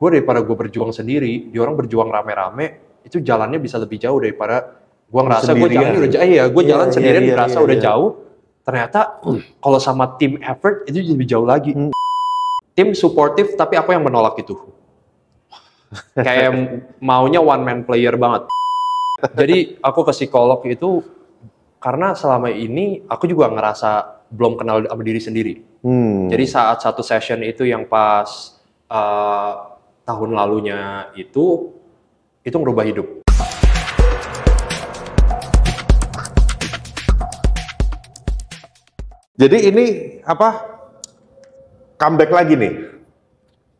gue daripada gue berjuang sendiri, dia orang berjuang rame-rame, itu jalannya bisa lebih jauh daripada gue ngerasa gue jalan udah jauh. Iya, gue jalan sendirian ngerasa udah jauh. Ternyata kalau sama tim effort itu lebih jauh lagi. Tim supportive tapi aku yang menolak itu. Kayak maunya one man player banget. Jadi aku ke psikolog itu karena selama ini aku juga ngerasa belum kenal sama diri sendiri. Jadi saat satu session itu yang pas tahun lalunya itu ngerubah hidup. Jadi ini apa? Comeback lagi nih?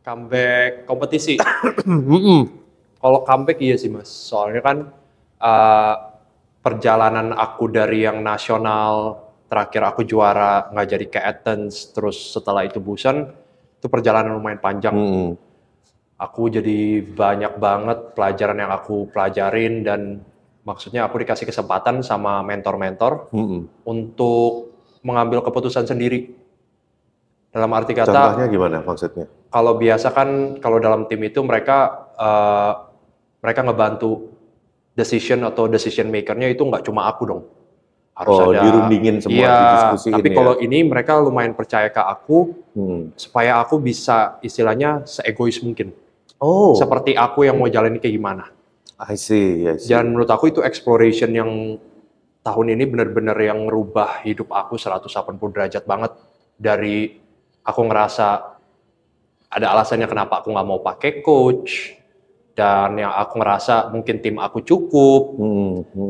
Comeback kompetisi. Kalau comeback iya sih mas. Soalnya kan perjalanan aku dari yang nasional, terakhir aku juara nggak jadi ke Athens, terus setelah itu Busan, itu perjalanan lumayan panjang. Aku jadi banyak banget pelajaran yang aku pelajarin dan maksudnya aku dikasih kesempatan sama mentor-mentor untuk mengambil keputusan sendiri. Dalam arti kata, contohnya gimana maksudnya? Kalau biasa kan kalau dalam tim itu mereka ngebantu decision atau decision makernya itu nggak cuma aku dong. Harus ada dirundingin semua, didiskusiin. Tapi kalau ini mereka lumayan percaya ke aku supaya aku bisa istilahnya seegois mungkin. Seperti aku yang mau jalanin kayak gimana. I see. Dan menurut aku itu exploration yang tahun ini benar-benar yang ngerubah hidup aku 180 derajat banget. Dari aku ngerasa ada alasannya kenapa aku nggak mau pakai coach, dan yang aku ngerasa mungkin tim aku cukup.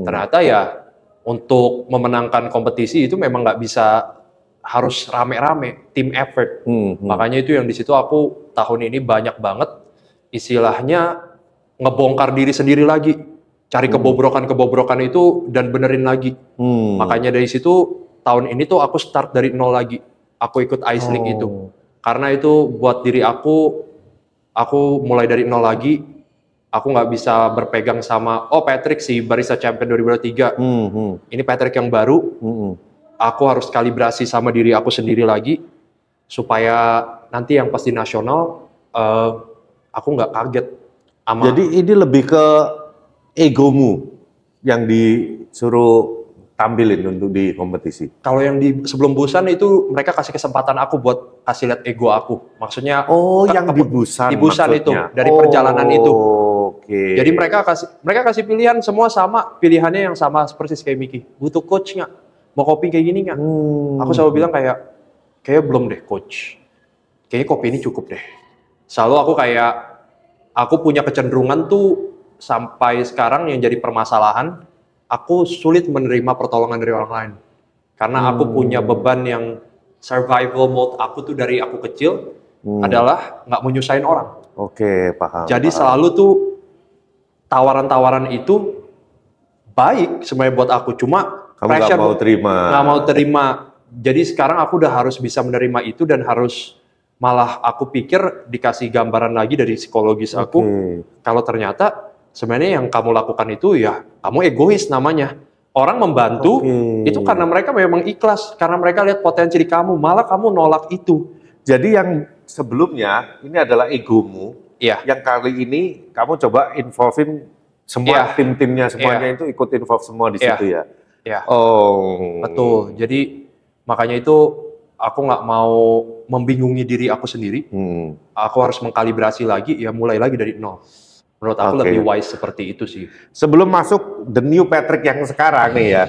Ternyata ya untuk memenangkan kompetisi itu memang nggak bisa harus rame-rame, tim effort. Makanya itu yang di situ aku tahun ini banyak banget istilahnya ngebongkar diri sendiri lagi, cari kebobrokan itu dan benerin lagi. Makanya dari situ tahun ini tuh aku start dari nol lagi. Aku ikut Ice League itu. Karena itu buat diri aku mulai dari nol lagi. Aku nggak bisa berpegang sama, Patrick sih Barista Champion 2023. Ini Patrick yang baru. Aku harus kalibrasi sama diri aku sendiri lagi. Supaya nanti yang pasti nasional, aku nggak kaget. Jadi ini lebih ke egomu yang disuruh tampilin untuk di kompetisi. Kalau yang di sebelum Busan itu mereka kasih kesempatan aku buat kasih lihat ego aku. Maksudnya yang di Busan. Di Busan itu dari perjalanan itu. Oke. Jadi mereka kasih pilihan semua sama, pilihannya yang sama persis kayak Miki. Butuh coach nggak? Mau kopi kayak gini nggak? Aku selalu bilang kayak belum deh coach. Kayaknya kopi ini cukup deh. Selalu aku punya kecenderungan tuh sampai sekarang yang jadi permasalahan, aku sulit menerima pertolongan dari orang lain. Karena aku punya beban yang survival mode aku tuh dari aku kecil adalah nggak mau nyusahin orang. Oke, paham. Jadi selalu tuh tawaran-tawaran itu baik sebenarnya buat aku, cuma kamu nggak mau terima. Jadi sekarang aku udah harus bisa menerima itu dan harus malah aku pikir dikasih gambaran lagi dari psikologis aku. Kalau ternyata sebenarnya yang kamu lakukan itu ya kamu egois namanya. Orang membantu itu karena mereka memang ikhlas, karena mereka lihat potensi di kamu, malah kamu nolak itu. Jadi yang sebelumnya ini adalah egomu. Yang kali ini kamu coba involvein semua tim-timnya semuanya itu ikut involve semua di situ ya. Betul. Jadi makanya itu aku nggak mau membingungi diri aku sendiri. Aku harus mengkalibrasi lagi, ya mulai lagi dari nol. Menurut aku lebih wise seperti itu sih. Sebelum masuk the new Patrick yang sekarang nih ya,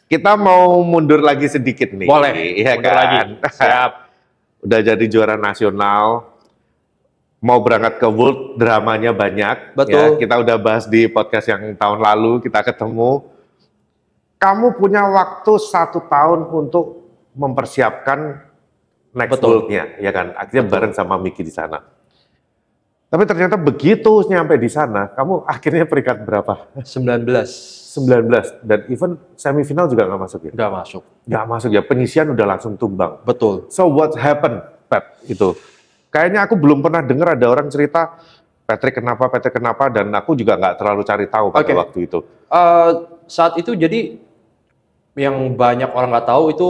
kita mau mundur lagi sedikit nih. Boleh, ya mundur lagi. Siap. Udah jadi juara nasional, mau berangkat ke World, dramanya banyak. Betul. Ya, kita udah bahas di podcast yang tahun lalu, kita ketemu. Kamu punya waktu 1 tahun untuk mempersiapkan next World-nya, ya kan? Akhirnya bareng sama Miki di sana. Tapi ternyata begitu nyampe di sana, kamu akhirnya peringkat berapa? 19. Dan even semifinal juga nggak masuk ya? Nggak masuk. Nggak masuk ya, penyisian udah langsung tumbang. Betul. So what happened, Pat, itu? Kayaknya aku belum pernah dengar ada orang cerita Patrick kenapa, dan aku juga nggak terlalu cari tahu pada waktu itu. Saat itu jadi yang banyak orang nggak tahu itu,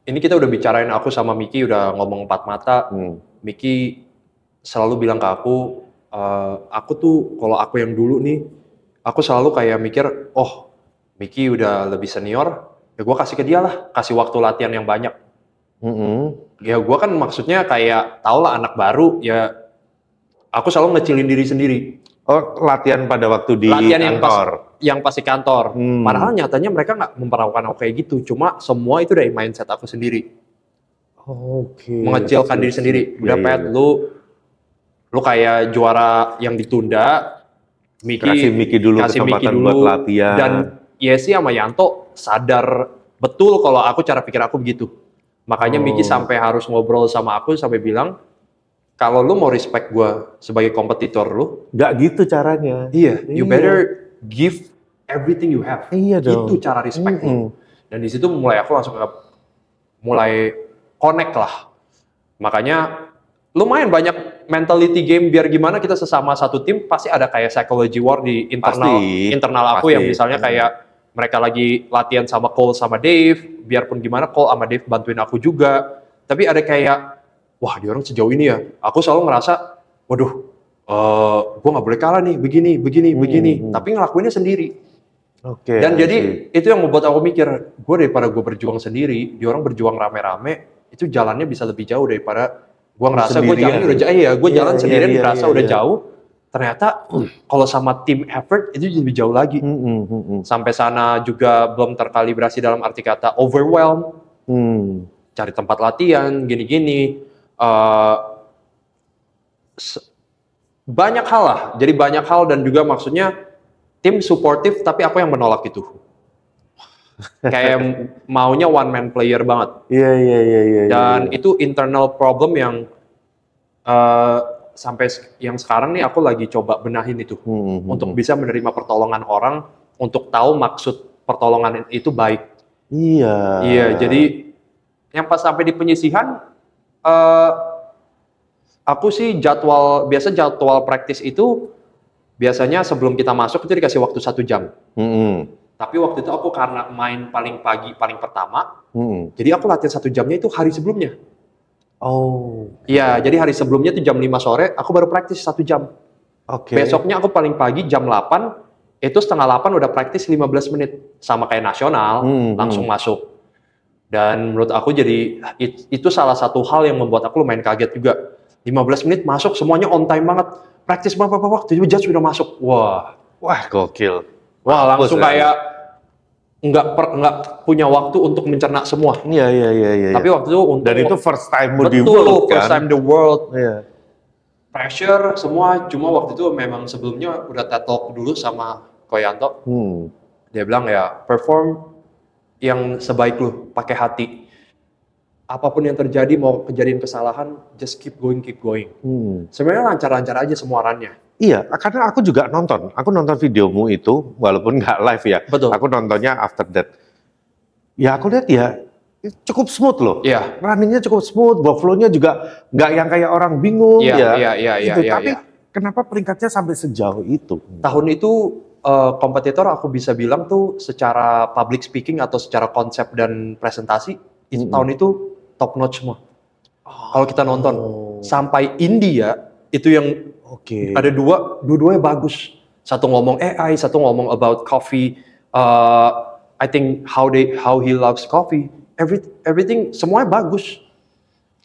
ini kita udah bicarain, aku sama Miki udah ngomong 4 mata. Miki selalu bilang ke aku tuh kalau aku yang dulu nih, aku selalu kayak mikir, oh Miki udah lebih senior, ya gue kasih ke dia lah, kasih waktu latihan yang banyak. Ya gue kan maksudnya kayak tau lah anak baru, ya aku selalu ngecilin diri sendiri. Oh, latihan pada waktu di Latihan kantor. yang pas di kantor. Padahal nyatanya mereka nggak memperlakukan aku kayak gitu, cuma semua itu dari mindset aku sendiri. Oke. Mengecilkan diri sendiri. Udah Pet, lu kayak juara yang ditunda, kasih Miki dulu kesempatan buat latihan. Dan Yesi sama Yanto sadar betul kalau cara pikir aku begitu. Makanya Miki sampai harus ngobrol sama aku sampai bilang, kalau lu mau respect gue sebagai kompetitor lu, nggak gitu caranya. Iya, you better give everything you have. Iya dong. Itu cara respect lu. Dan di situ aku langsung mulai connect lah. Makanya lumayan banyak mentality game, biar gimana kita sesama satu tim pasti ada kayak psychology war di internal aku, yang misalnya kayak mereka lagi latihan sama Cole sama Dave, biarpun gimana Cole sama Dave bantuin aku juga, tapi ada kayak wah dia orang sejauh ini ya, aku selalu ngerasa waduh gue nggak boleh kalah nih, begini tapi ngelakuinnya sendiri. Dan jadi itu yang membuat aku mikir, gue daripada gue berjuang sendiri, dia orang berjuang rame-rame, itu jalannya bisa lebih jauh daripada gue ngerasa gue jalan udah jauh, gue jalan sendirian ngerasa udah jauh. Ternyata kalau sama tim effort itu lebih jauh lagi. Sampai sana juga belum terkalibrasi dalam arti kata overwhelm, cari tempat latihan, gini-gini. Banyak hal lah, jadi banyak hal, dan juga maksudnya tim supportive tapi aku yang menolak itu. Kayak maunya one man player banget. Iya. Dan itu internal problem yang sampai yang sekarang nih aku lagi coba benahin itu untuk bisa menerima pertolongan orang, untuk tahu maksud pertolongan itu baik. Iya, jadi yang pas sampai di penyisihan, aku sih jadwal praktis itu biasanya sebelum kita masuk itu dikasih waktu 1 jam. Tapi waktu itu aku karena main paling pagi, paling pertama, jadi aku latihan 1 jamnya itu hari sebelumnya. Iya, jadi hari sebelumnya itu jam 5 sore, aku baru praktis 1 jam. Besoknya aku paling pagi jam 8, itu setengah 8 udah praktis 15 menit. Sama kayak nasional, langsung masuk. Dan menurut aku jadi, itu salah satu hal yang membuat aku lumayan kaget juga. 15 menit masuk, semuanya on time banget. Praktis berapa waktu, judge sudah masuk. Wah, gokil. Wah, langsung kayak nggak punya waktu untuk mencerna semua. Iya. Tapi waktu itu dan itu first time di world kan? First time the world. Pressure semua, cuma waktu itu memang sebelumnya udah TED Talk dulu sama Koyanto. Dia bilang ya, perform yang sebaik lu, pakai hati. Apapun yang terjadi, mau kejadian kesalahan, just keep going. Sebenarnya lancar-lancar aja semua runnya. Iya, karena aku juga nonton. Aku nonton videomu itu, walaupun nggak live ya. Betul. Aku nontonnya after that. Ya aku lihat ya, cukup smooth loh. Iya. Runningnya cukup smooth, flow-nya juga nggak yang kayak orang bingung. Iya. Tapi kenapa peringkatnya sampai sejauh itu? Tahun itu kompetitor aku bisa bilang tuh secara public speaking atau secara konsep dan presentasi, itu tahun itu top notch semua. Kalau kita nonton sampai India itu yang ada dua-duanya bagus. Satu ngomong AI, satu ngomong about coffee. I think how he loves coffee. Everything semuanya bagus.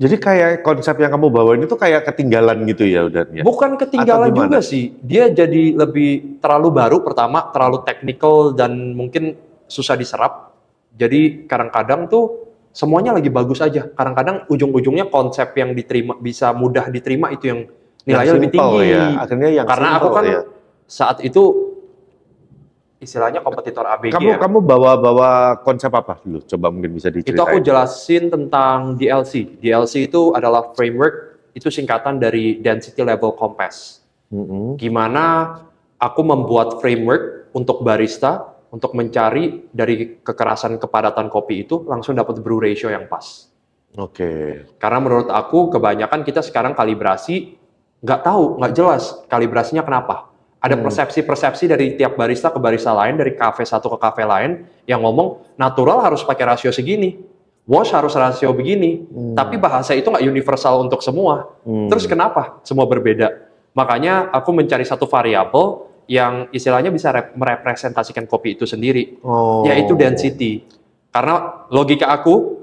Jadi kayak konsep yang kamu bawain itu kayak ketinggalan gitu ya udah ya? Bukan ketinggalan juga sih. Dia jadi lebih terlalu baru, pertama terlalu technical dan mungkin susah diserap. Jadi kadang-kadang tuh semuanya lagi bagus aja. Kadang-kadang ujung-ujungnya konsep yang diterima bisa mudah diterima itu yang nilainya lebih tinggi. Ya. Akhirnya yang karena aku kan saat itu istilahnya kompetitor ABG. Kamu bawa konsep apa dulu? Coba mungkin bisa diceritain. Itu aku jelasin tentang DLC. DLC itu adalah framework, itu singkatan dari Density Level Compass. Gimana aku membuat framework untuk barista untuk mencari dari kekerasan kepadatan kopi itu langsung dapat brew ratio yang pas. Karena menurut aku kebanyakan kita sekarang kalibrasi nggak jelas kalibrasinya kenapa. Ada persepsi-persepsi dari tiap barista ke barista lain, dari kafe satu ke kafe lain, yang ngomong natural harus pakai rasio segini. wash harus rasio begini. Tapi bahasa itu nggak universal untuk semua. Terus kenapa semua berbeda? Makanya aku mencari satu variabel yang istilahnya bisa merepresentasikan kopi itu sendiri, yaitu density. Karena logika aku,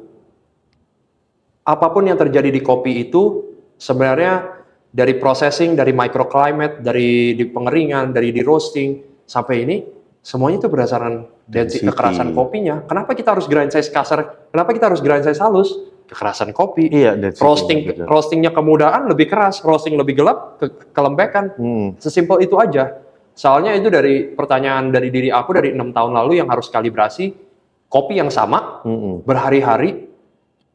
apapun yang terjadi di kopi itu sebenarnya dari processing, dari microclimate, dari di pengeringan, dari di roasting, sampai ini, semuanya itu berdasarkan density kekerasan kopinya. Kenapa kita harus grind size kasar? Kenapa kita harus grind size halus? Kekerasan kopi. Iya, roastingnya kemudahan lebih keras, roasting lebih gelap, kelembekan. Sesimpel itu aja. Soalnya itu dari pertanyaan dari diri aku dari 6 tahun lalu yang harus kalibrasi kopi yang sama berhari-hari.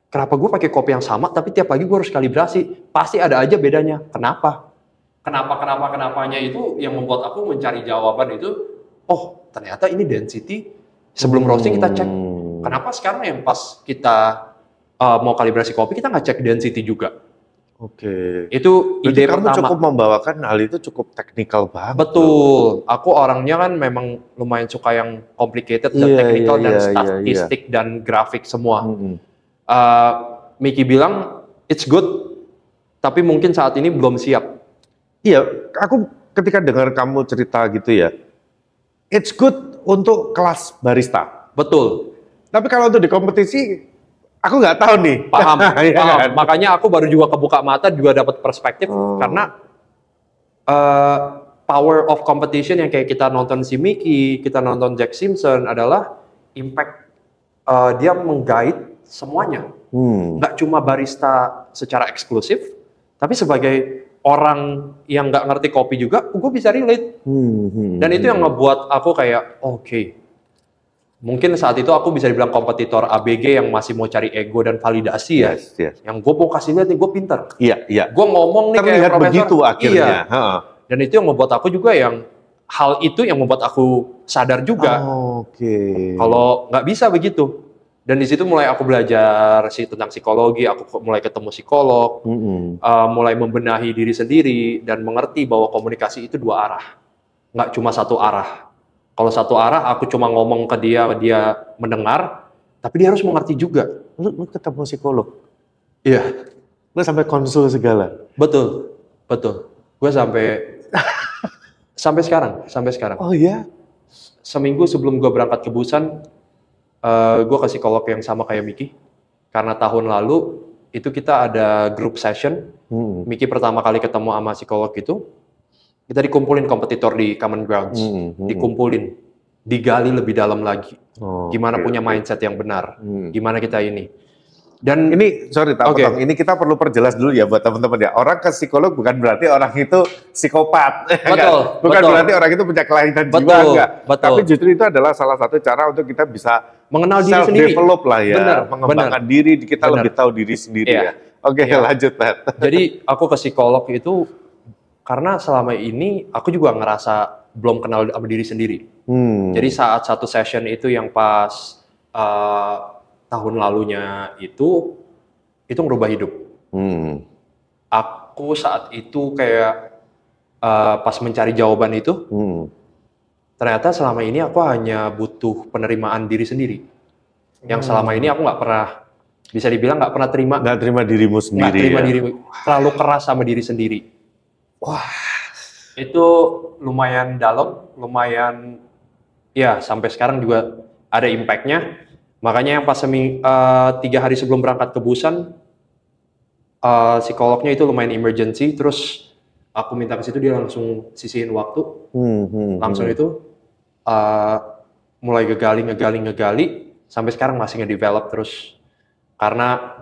Kenapa gue pakai kopi yang sama tapi tiap pagi gue harus kalibrasi? Pasti ada aja bedanya. Kenapa? Kenapanya itu yang membuat aku mencari jawaban itu. Oh, ternyata ini density. Sebelum roasting kita cek. Kenapa sekarang yang pas kita mau kalibrasi kopi kita nggak cek density juga? Oke. Itu ide kamu pertama. Cukup membawakan hal itu cukup teknikal banget. Betul. Aku orangnya kan memang lumayan suka yang complicated dan technical dan statistik dan grafik semua. Miki bilang it's good, tapi mungkin saat ini belum siap. Iya, aku ketika dengar kamu cerita gitu ya, it's good untuk kelas barista. Betul. Tapi kalau untuk di kompetisi, aku nggak tahu nih. Paham. Ya Paham. kan? Makanya aku baru juga kebuka mata, juga dapat perspektif karena power of competition yang kayak kita nonton si Miki, kita nonton Jack Simpson adalah impact dia meng-guide semuanya. Nggak cuma barista secara eksklusif, tapi sebagai orang yang nggak ngerti kopi juga, gue bisa relate. Dan itu yang ngebuat aku kayak, oke. Mungkin saat itu aku bisa dibilang kompetitor ABG yang masih mau cari ego dan validasi ya. Yang gue mau kasih lihat nih, gue pinter. Iya. Gue ngomong nih terlihat kayak profesor. Begitu akhirnya. Iya. Dan itu yang membuat aku juga yang, hal itu yang membuat aku sadar juga. Kalau nggak bisa begitu. Dan di situ mulai aku belajar tentang psikologi, aku mulai ketemu psikolog, mulai membenahi diri sendiri, dan mengerti bahwa komunikasi itu 2 arah. Nggak cuma 1 arah. Kalau 1 arah, aku cuma ngomong ke dia mendengar, tapi dia harus mengerti juga. Lu ketemu psikolog? Iya. Lu sampai konsul segala? Betul. Gue sampai sekarang. Oh iya? Seminggu sebelum gue berangkat ke Busan, gue ke psikolog yang sama kayak Miki. Karena tahun lalu, itu kita ada group session. Miki pertama kali ketemu sama psikolog itu, kita dikumpulin kompetitor di Common Grounds, dikumpulin, digali lebih dalam lagi, gimana punya mindset yang benar, gimana kita ini. Dan ini, sorry, potong. Ini kita perlu perjelas dulu ya buat teman-teman ya. Orang ke psikolog bukan berarti orang itu psikopat, bukan berarti orang itu punya kelainan jiwa, enggak. Tapi justru itu adalah salah satu cara untuk kita bisa mengenal diri sendiri, self-develop lah ya, mengembangkan diri, kita lebih tahu diri sendiri ya. Oke, lanjut, Pat. Jadi aku ke psikolog itu karena selama ini aku juga ngerasa belum kenal sama diri sendiri. Jadi saat satu session itu yang pas tahun lalunya itu ngerubah hidup. Aku saat itu kayak pas mencari jawaban itu, ternyata selama ini aku hanya butuh penerimaan diri sendiri. Yang selama ini aku nggak pernah, bisa dibilang nggak pernah terima. Nggak terima dirimu sendiri. Nggak terima dirimu, terlalu keras sama diri sendiri. Wah, itu lumayan dalam, lumayan, ya sampai sekarang juga ada impact-nya. Makanya yang pas 3 hari sebelum berangkat ke Busan, psikolognya itu lumayan emergency, terus aku minta ke situ, dia langsung sisihin waktu, langsung itu mulai ngegali, sampai sekarang masih nge-develop terus. Karena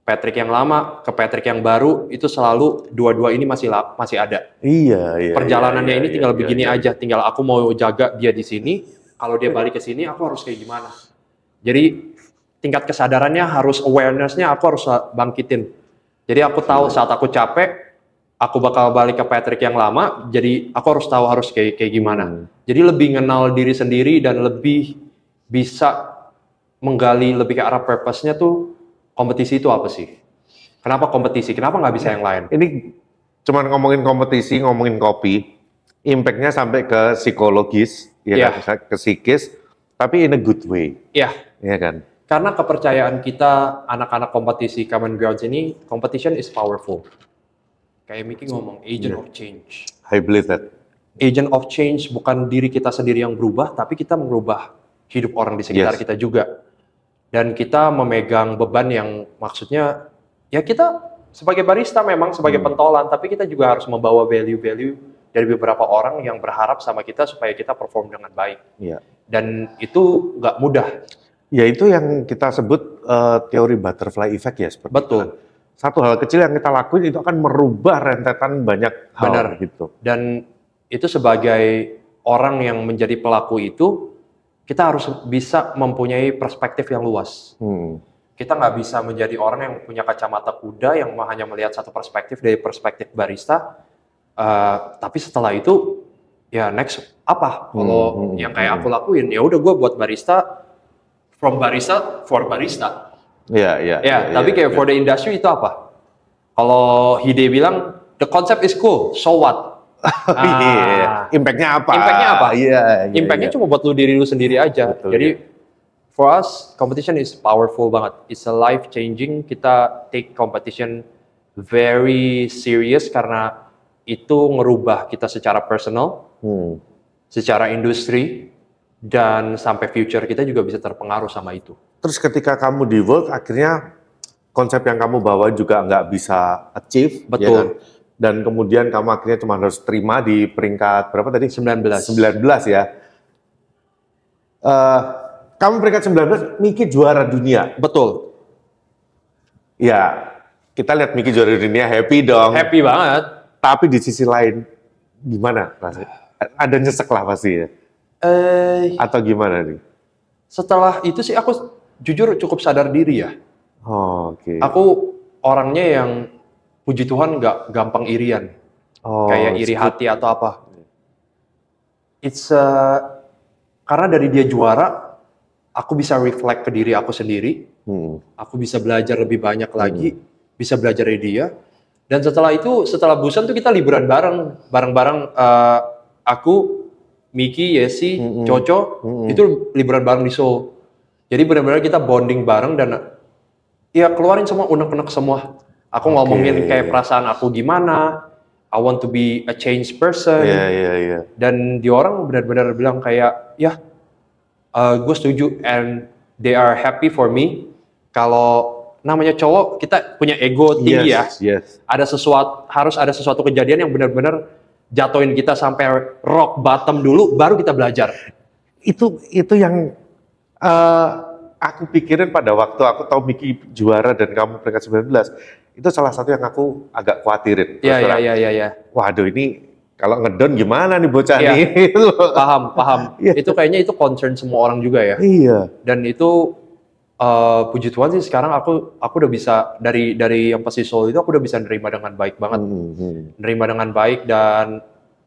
Patrick yang lama ke Patrick yang baru itu selalu dua-dua ini masih ada. Iya. Perjalanannya ini tinggal begini aja, tinggal aku mau jaga dia di sini. Kalau dia balik ke sini, aku harus kayak gimana? Jadi tingkat kesadarannya harus, awareness-nya aku harus bangkitin. Jadi aku tahu saat aku capek, aku bakal balik ke Patrick yang lama. Jadi aku harus tahu harus kayak gimana. Jadi lebih kenal diri sendiri dan lebih bisa menggali lebih ke arah purpose-nya tuh. Kompetisi itu apa sih? Kenapa kompetisi? Kenapa nggak bisa yang lain? Ini cuma ngomongin kompetisi, ngomongin kopi, impact-nya sampai ke psikologis, ya kan? Ke psikis, tapi in a good way. Iya. Iya kan? Karena kepercayaan kita anak-anak kompetisi Common Grounds ini, competition is powerful. Kayak Mickey ngomong, agent of change. I believe that. Agent of change bukan diri kita sendiri yang berubah, tapi kita merubah hidup orang di sekitar kita juga. Dan kita memegang beban yang maksudnya, ya kita sebagai barista memang sebagai pentolan, tapi kita juga harus membawa value-value dari beberapa orang yang berharap sama kita supaya kita perform dengan baik. Dan itu nggak mudah. Ya itu yang kita sebut teori butterfly effect ya. Seperti Betul. Itu. Satu hal kecil yang kita lakuin itu akan merubah rentetan banyak hal. Benar. Gitu. Dan itu sebagai orang yang menjadi pelaku itu, kita harus bisa mempunyai perspektif yang luas. Kita nggak bisa menjadi orang yang punya kacamata kuda yang hanya melihat satu perspektif dari perspektif barista. Tapi setelah itu, ya next apa? Kalau yang kayak aku lakuin, ya udah gue buat barista, from barista for barista. Tapi kayak for the industry itu apa? Kalau Hide bilang, the concept is cool, so what? Impact-nya apa? Impact-nya cuma buat diri lu sendiri aja. Betul, jadi for us, competition is powerful banget. It's a life changing. Kita take competition very serious karena itu ngerubah kita secara personal, secara industri, dan sampai future kita juga bisa terpengaruh sama itu. Terus ketika kamu di World, akhirnya konsep yang kamu bawa juga nggak bisa achieve. Betul. Ya kan? Dan kemudian kamu akhirnya cuma harus terima di peringkat berapa tadi? 19 ya. Kamu peringkat 19, Mickey juara dunia. Betul. Ya, kita lihat Mickey juara dunia, happy dong. Happy banget. Tapi di sisi lain, gimana rasanya? Ada nyesek lah pasti ya? Atau gimana nih? Setelah itu sih aku jujur cukup sadar diri ya. Oke. Aku orangnya yang puji Tuhan nggak gampang irian. Kayak iri hati atau apa. It's karena dari dia juara, aku bisa reflect ke diri aku sendiri. Aku bisa belajar lebih banyak lagi, bisa belajar dari dia. Dan setelah itu, setelah Busan tuh kita liburan bareng-bareng. Aku, Mickey, Yesi, Coco, itu liburan bareng di Seoul. Jadi benar-benar kita bonding bareng dan ya keluarin semua unek-unek semua. Aku ngomongin kayak perasaan aku gimana, I want to be a changed person. Dan dia orang benar-benar bilang kayak, ya, gue setuju, and they are happy for me. Kalau namanya cowok, kita punya ego tinggi harus ada sesuatu kejadian yang benar-benar jatuhin kita sampai rock bottom dulu, baru kita belajar. Itu yang aku pikirin pada waktu aku tahu Mickey juara dan kamu peringkat 19. Itu salah satu yang aku agak khawatirin. Iya. Waduh, ini kalau ngedon gimana nih bocah nih? Paham. Itu kayaknya itu concern semua orang juga ya. Iya. Dan itu puji Tuhan sih sekarang aku udah bisa dari yang pasti Seoul itu aku udah bisa nerima dengan baik banget. Nerima dengan baik, dan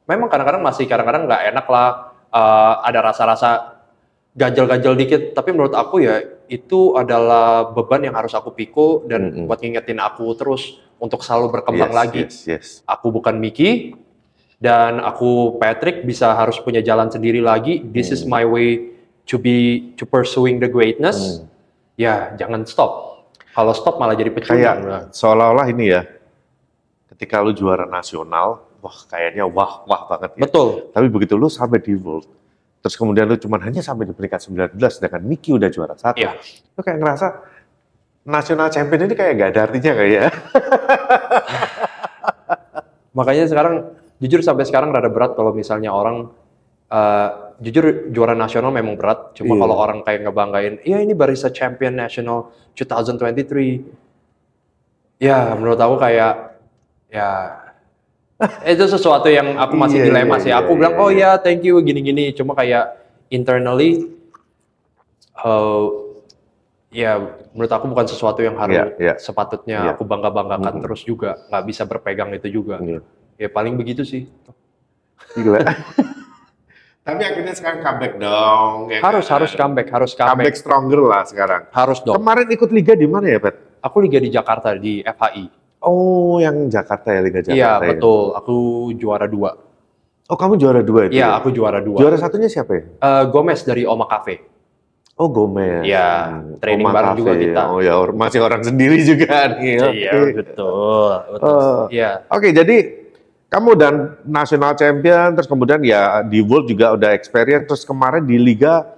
memang kadang-kadang nggak enak lah, ada rasa-rasa ganjel-ganjel dikit, tapi menurut aku ya itu adalah beban yang harus aku pikul dan buat ngingetin aku terus untuk selalu berkembang lagi. Aku bukan Mickey dan aku Patrick harus punya jalan sendiri lagi. This is my way to pursuing the greatness. Ya, jangan stop. Kalau stop malah jadi pecundang. Kayak seolah-olah ini ya, ketika lu juara nasional, wah kayaknya wah banget ya. Betul. Tapi begitu lu sampai di World, terus kemudian lu cuma hanya sampai di peringkat 19, sedangkan Mickey udah juara 1. Lu kayak ngerasa nasional champion ini kayak gak ada artinya kayak. Makanya sekarang, jujur sampai sekarang rada berat kalau misalnya orang, jujur juara nasional memang berat, cuma kalau orang kayak ngebanggain, ya ini barista champion national 2023. Ya menurut aku kayak, ya itu sesuatu yang aku masih dilema sih. Aku bilang, oh ya thank you gini-gini, cuma kayak internally, ya menurut aku bukan sesuatu yang harus sepatutnya aku bangga-banggakan terus juga, nggak bisa berpegang itu juga. Ya paling begitu sih. Gila. Tapi akhirnya sekarang comeback dong. Ya harus comeback. Comeback stronger lah sekarang. Harus dong. Kemarin ikut liga di mana ya, Pat? Aku liga di Jakarta, di FHI. Oh, yang Jakarta ya, Liga Jakarta. Iya, betul. Aku juara 2. Oh, kamu juara 2 itu? Iya, aku juara 2. Juara satunya siapa ya? Gomez dari Oma Cafe. Oh, Gomez. Ya, training Oma bareng juga Cafe. kita. Oh ya, masih orang sendiri juga nih. Iya, Oke. betul. Iya. Oke, jadi kamu dan national champion, terus kemudian ya di World juga udah experience, terus kemarin di Liga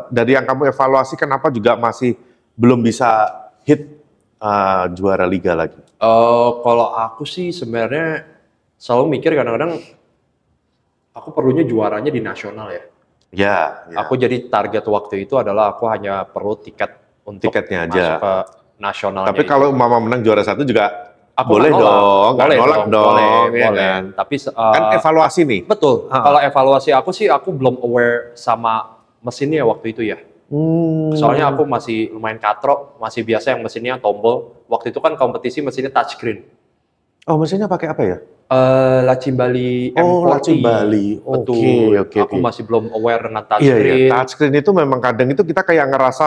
dari yang kamu evaluasi kenapa juga masih belum bisa hit juara Liga lagi? Kalau aku sih sebenarnya selalu mikir kadang-kadang aku perlunya juaranya di nasional ya. Ya. Aku jadi target waktu itu adalah aku hanya perlu tiket untuk Tiketnya aja. masuk ke nasional. Tapi kalau Mama menang juara 1 juga aku boleh nggak nolak. dong, nggak Boleh nolak dong, ya boleh. kan? Tapi Kan evaluasi nih. betul. Kalau evaluasi aku sih aku belum aware sama mesinnya waktu itu ya. Soalnya aku masih lumayan katro, masih biasa yang mesinnya tombol. Waktu itu kan kompetisi mesinnya touchscreen. Oh, mesinnya pakai apa ya? Lacimbali M40. Oh, Lacimbali. Betul. Oke. Aku masih belum aware dengan Iya, touchscreen. touchscreen itu memang kadang itu kita kayak ngerasa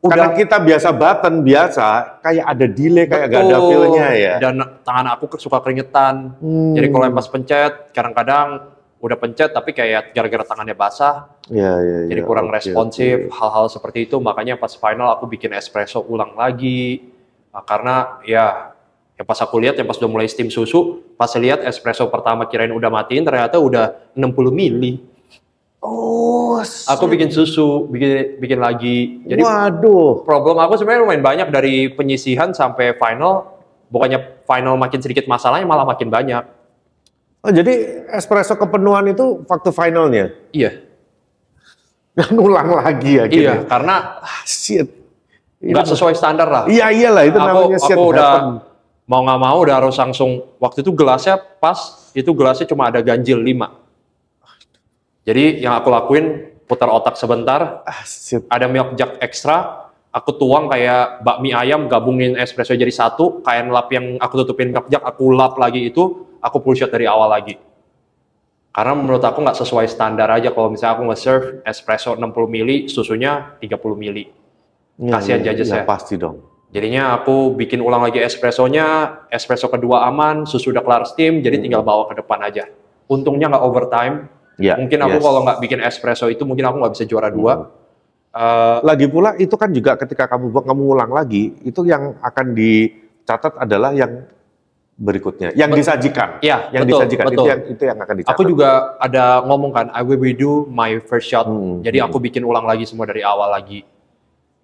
Udah. karena kita biasa button biasa, kayak ada delay, kayak gak ada feel-nya ya. Dan tangan aku suka keringetan. Jadi kalau pas pencet, kadang-kadang udah pencet tapi kayak gara-gara tangannya basah, Iya. jadi kurang Oke, responsif, oke. hal-hal seperti itu. Makanya pas final aku bikin espresso ulang lagi. Karena ya pas aku lihat, yang pas udah mulai steam susu, pas lihat espresso pertama kirain udah matiin, ternyata udah 60 mili. Oh, Aku bikin susu, bikin lagi. Jadi waduh. problem aku sebenarnya lumayan banyak dari penyisihan sampai final. Bukannya final makin sedikit masalahnya, malah makin banyak. Oh, jadi espresso kepenuhan itu waktu finalnya? Iya. Ngulang lagi ya? Iya, karena Shit. nggak sesuai standar lah. Iya, iyalah itu namanya shit Aku udah happen. mau nggak mau udah harus langsung, waktu itu gelasnya pas, itu gelasnya cuma ada ganjil 5. Jadi yang aku lakuin, putar otak sebentar, Shit. ada milk jug ekstra, aku tuang kayak bakmi ayam, gabungin espresso jadi satu, kain lap yang aku tutupin milk jug, aku lap lagi itu, aku pull shot dari awal lagi. Karena menurut aku nggak sesuai standar aja kalau misalnya aku nge-serve espresso 60 mili, susunya 30 mili. Kasihan judges ya. Pasti dong. Jadinya aku bikin ulang lagi espressonya, espresso kedua aman, susu udah kelar steam, jadi tinggal bawa ke depan aja. Untungnya nggak overtime. Ya, Mungkin aku kalau nggak bikin espresso itu, mungkin aku nggak bisa juara 2. Lagi pula itu kan juga ketika kamu ulang lagi, itu yang akan dicatat adalah yang berikutnya, yang disajikan. Iya, yang betul, disajikan betul. Itu yang akan dicatat. Aku juga ada ngomong kan, I will redo my first shot. Jadi aku bikin ulang lagi semua dari awal lagi.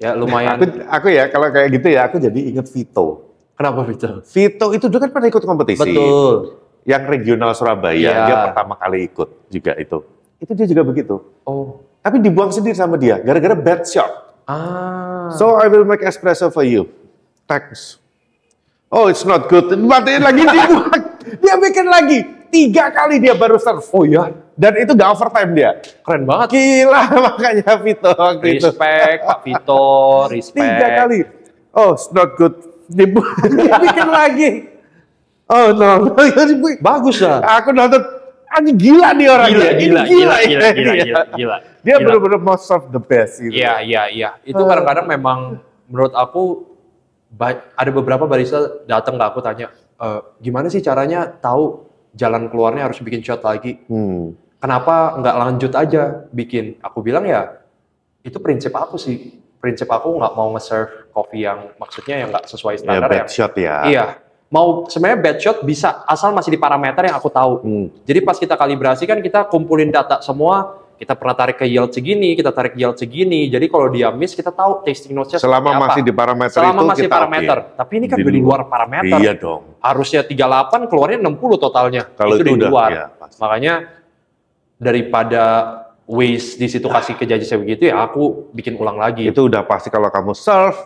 Ya lumayan. Aku ya kalau kayak gitu ya, aku jadi inget Vito. Kenapa Vito? Vito itu juga kan pernah ikut kompetisi. Betul. Yang regional Surabaya, Iya. dia pertama kali ikut juga itu. Itu dia juga begitu. Oh. Tapi dibuang sendiri sama dia, gara-gara bad shot. So I will make espresso for you. Thanks. Oh, it's not good. Matiin lagi dibuang. Dia bikin lagi. 3 kali dia baru serve. Oh iya. Dan itu gak overtime dia. Keren banget. Gila makanya Vito waktu itu. Respect Pak Vito, respect. 3 kali. Oh, it's not good. Dia bikin lagi. Oh no. Bagus lah. Aku nonton. Anjing gila nih orangnya. Gila. Dia benar-benar most of the best. Gitu. Iya. Itu kadang-kadang memang menurut aku ada beberapa barista datang ke aku tanya, gimana sih caranya tahu jalan keluarnya harus bikin shot lagi? Kenapa nggak lanjut aja bikin? Aku bilang ya, itu prinsip aku sih. Prinsip aku nggak mau nge-serve kopi yang maksudnya yang nggak sesuai standar. Bad shot ya. Iya. Mau sebenarnya bad shot bisa asal masih di parameter yang aku tahu. Jadi pas kita kalibrasi kan kita kumpulin data semua, kita pernah tarik ke yield segini, kita tarik yield segini. Jadi kalau dia miss kita tahu tasting notes-nya selama apa. masih di parameter selama itu masih kita parameter. okay. Tapi ini kan di luar parameter. Iya dong. Harusnya 38 keluarnya 60 totalnya. Kalau itu di udah, luar. ya, Makanya daripada waste di situ kasih ke judges begitu ya aku bikin ulang lagi. Itu udah pasti kalau kamu serve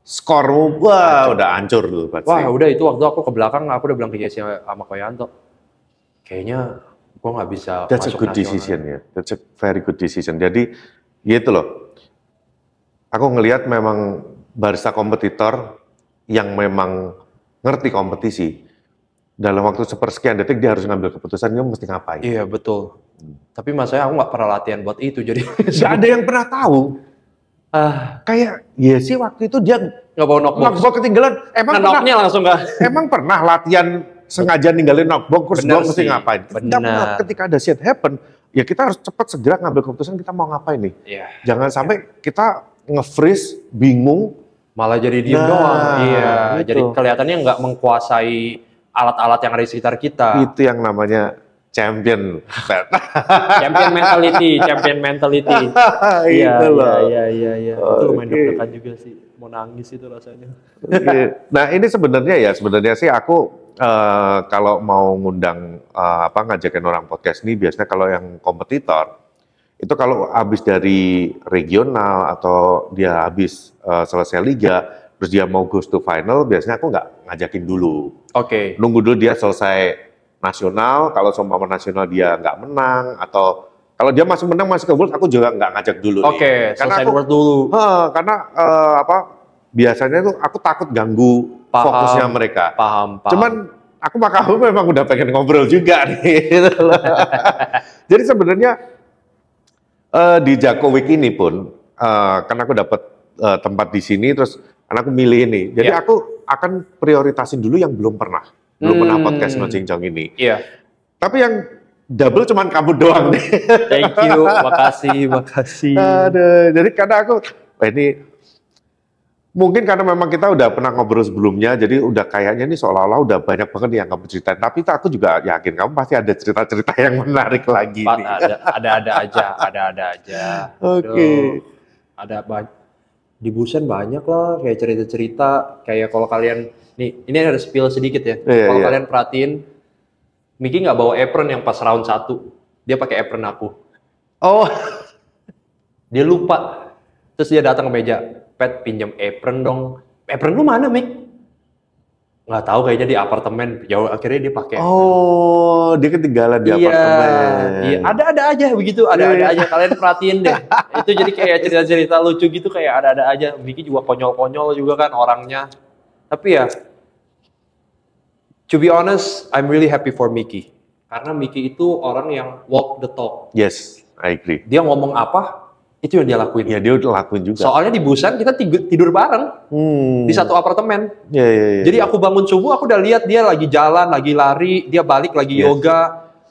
skormu udah hancur tuh pasti. Wah, udah itu waktu aku ke belakang aku udah bilang ke Jesse sama Koyanto. Kayaknya gua nggak bisa That's a masuk good nasional. decision ya. That's a very good decision. Jadi gitu loh. Aku ngelihat memang barista kompetitor yang memang ngerti kompetisi. Dalam waktu sepersekian detik dia harus ngambil keputusan dia mesti ngapain. Iya, betul. Tapi masalahnya aku nggak pernah latihan buat itu jadi Gak ada yang pernah tahu. Kayak Yesi waktu itu dia nggak bawa knockbox. knockbox ketinggalan. Knocknya langsung nggak. Emang pernah latihan sengaja ninggalin knockbox terus Bener gua mesti sih, ngapain? bener. Nggak pernah. Ketika ada shit happen, ya kita harus cepat segera ngambil keputusan kita mau ngapain nih. Iya. Jangan sampai kita nge-freeze, bingung, Malah jadi diem Nah, doang. Iya, gitu. jadi kelihatannya nggak menguasai alat-alat yang ada di sekitar kita. itu yang namanya champion. Champion mentality, champion mentality. Iya, Itu loh. iya. Itu lumayan Oke. deg-degan juga sih. Mau nangis itu rasanya. Oke. Nah ini sebenarnya sih aku kalau mau ngundang ngajakin orang podcast ini biasanya kalau yang kompetitor itu kalau habis dari regional atau dia habis selesai liga terus dia mau goes to final biasanya aku nggak ngajakin dulu, Oke. nunggu dulu dia selesai nasional. Kalau seumpama nasional dia nggak menang atau kalau dia masih menang masih ke World aku juga nggak ngajak dulu nih. Oke, Karena selesai aku World dulu. karena biasanya tuh aku takut ganggu Paham. fokusnya mereka. Paham. Cuman aku sama kamu memang udah pengen ngobrol juga nih. Gitu loh. Jadi sebenarnya di Jako Week ini pun karena aku dapat tempat di sini terus karena aku milih ini. Jadi Ya. aku akan prioritasin dulu yang belum pernah podcast No Cincong ini. Iya. Tapi yang double cuman kamu doang nih. Thank you, makasih. Aduh, jadi karena aku ini mungkin karena memang kita udah pernah ngobrol sebelumnya, jadi udah kayaknya ini seolah-olah udah banyak banget yang kamu ceritain. Tapi aku juga yakin kamu pasti ada cerita-cerita yang menarik lagi nih. Ada aja. Oke. Aduh, ada di Busan banyak lah kayak cerita-cerita kayak kalau kalian nih ini ada spill sedikit ya. Iya, Kalau iya. kalian perhatiin Miki nggak bawa apron yang pas round 1. Dia pakai apron aku. Oh, Dia lupa. Terus dia datang ke meja, "Pet, pinjam apron dong." "Apron lu mana, Mik?" Nggak tahu, kayaknya di apartemen. Ya akhirnya dia pakai. oh, dia ketinggalan di apartemen. Iya, ada aja begitu, ada aja. Kalian perhatiin deh. Itu jadi kayak cerita-cerita lucu gitu, kayak ada aja. Miki juga konyol-konyol juga kan orangnya. Tapi ya, to be honest, I'm really happy for Miki. Karena Miki itu orang yang walk the talk. Yes, I agree. Dia ngomong apa, itu yang dia lakuin. Ya dia udah lakuin juga. Soalnya di Busan kita tidur bareng di satu apartemen. Ya. Jadi aku bangun subuh, aku udah lihat dia lagi jalan, lagi lari, dia balik lagi Yes. yoga,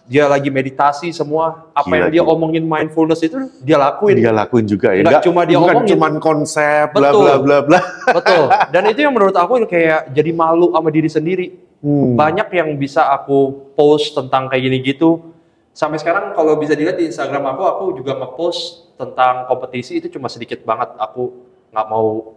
dia lagi meditasi semua. Apa Gila, yang dia gila. omongin mindfulness itu dia lakuin. Dia lakuin juga ya. Nggak cuma dia bukan omongin. cuman konsep bla Betul. bla bla bla. Betul. Dan itu yang menurut aku kayak jadi malu sama diri sendiri. Banyak yang bisa aku post tentang kayak gini gitu. Sampai sekarang kalau bisa dilihat di Instagram aku juga nge-post tentang kompetisi itu cuma sedikit banget. Aku nggak mau,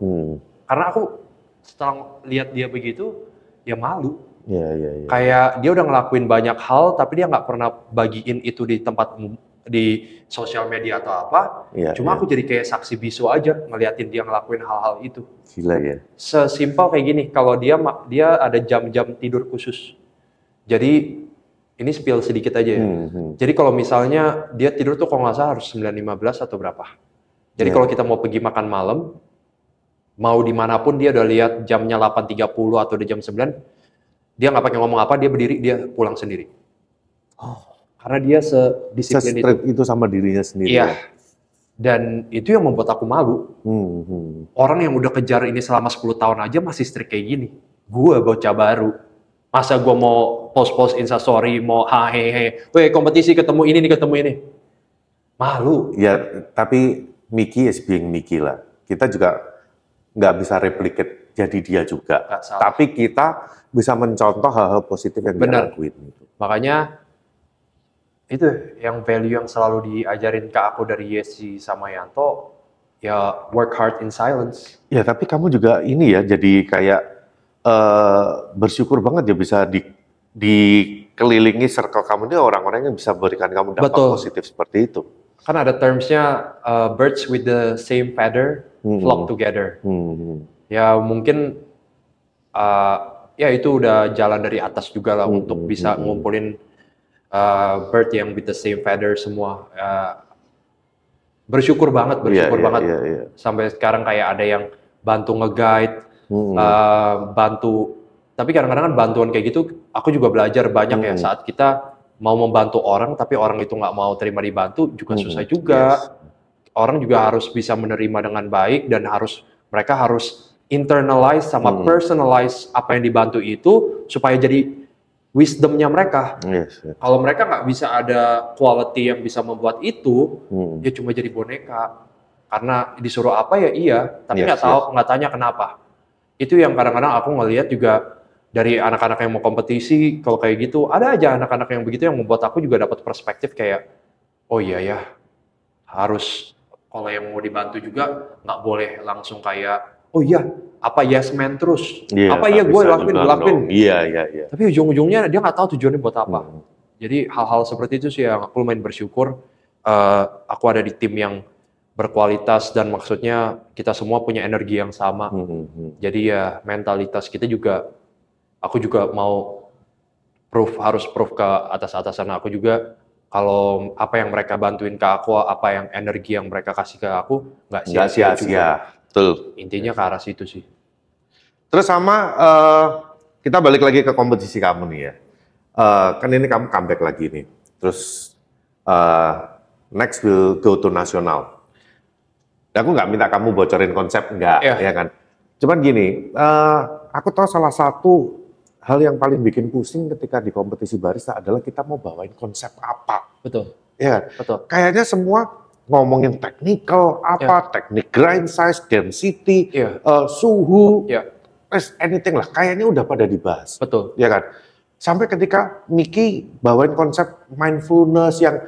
karena aku setelah lihat dia begitu, ya malu. Ya. Kayak dia udah ngelakuin banyak hal, tapi dia nggak pernah bagiin itu di tempat di sosial media atau apa. Iya, Cuma iya. aku jadi kayak saksi bisu aja ngeliatin dia ngelakuin hal-hal itu. Gila ya. Sesimpel kayak gini, kalau dia ada jam-jam tidur khusus. Jadi ini spill sedikit aja ya. Jadi kalau misalnya dia tidur tuh kalau nggak salah harus 9.15 atau berapa. Jadi kalau kita mau pergi makan malam, mau dimanapun dia udah lihat jamnya 8.30 atau udah jam 9, dia nggak pakai ngomong apa, dia berdiri, dia pulang sendiri. Karena dia sedisiplin itu. Se-strict itu sama dirinya sendiri. Iya. Dan itu yang membuat aku malu. Orang yang udah kejar ini selama 10 tahun aja masih strict kayak gini. Gue bocah baru. Masa gue mau post-post instastory, mau hahehe, weh kompetisi ketemu ini nih, ketemu ini. Malu. Ya, tapi Miki is being Miki lah. Kita juga nggak bisa replicate jadi dia juga. Nggak salah. Tapi kita bisa mencontoh hal-hal positif yang dia Benar. lakuin. Makanya itu yang value yang selalu diajarin ke aku dari Yesi sama Yanto, ya work hard in silence. Ya, tapi kamu juga ini ya, jadi kayak bersyukur banget ya bisa dikelilingi circle kamu ini orang-orang yang bisa berikan kamu dampak Betul. positif seperti itu. Kan ada termsnya birds with the same feather flock together. Ya mungkin ya itu udah jalan dari atas juga lah untuk bisa ngumpulin bird yang with the same feather semua. Bersyukur banget. Iya. Sampai sekarang kayak ada yang bantu nge-guide, bantu. Tapi kadang-kadang kan bantuan kayak gitu, aku juga belajar banyak ya saat kita mau membantu orang, tapi orang itu nggak mau terima dibantu, juga susah juga. Orang juga harus bisa menerima dengan baik dan mereka harus internalize sama personalize apa yang dibantu itu supaya jadi wisdomnya mereka. Yes. Kalau mereka nggak bisa ada quality yang bisa membuat itu, ya cuma jadi boneka. Karena disuruh apa ya iya, tapi nggak tahu, nggak tanya kenapa. Itu yang kadang-kadang aku ngelihat juga dari anak-anak yang mau kompetisi, kalau kayak gitu, ada aja anak-anak yang begitu yang membuat aku juga dapat perspektif kayak, oh iya ya, harus kalau yang mau dibantu juga nggak boleh langsung kayak, oh iya, apa yes man terus, apa iya gue lakuin. Iya. Tapi ujung-ujungnya dia nggak tahu tujuannya buat apa. Jadi hal-hal seperti itu sih yang aku lumayan bersyukur. Aku ada di tim yang berkualitas dan maksudnya kita semua punya energi yang sama. Jadi ya mentalitas kita juga, aku juga mau harus proof ke atas-atasan aku juga. Kalau apa yang mereka bantuin ke aku, apa yang energi yang mereka kasih ke aku, nggak sia-sia juga. Betul. Intinya ke arah situ sih. Terus sama, kita balik lagi ke kompetisi kamu nih ya. Kan ini kamu comeback lagi nih. Terus next will go to nasional. Aku nggak minta kamu bocorin konsep, nggak, ya kan. Cuman gini, aku tahu salah satu hal yang paling bikin pusing ketika di kompetisi barista adalah kita mau bawain konsep apa. Betul. Ya, betul. Kayaknya semua ngomongin technical, teknik grind size, density, suhu, anything lah. Kayaknya udah pada dibahas. Betul. Ya kan? Sampai ketika Miki bawain konsep mindfulness yang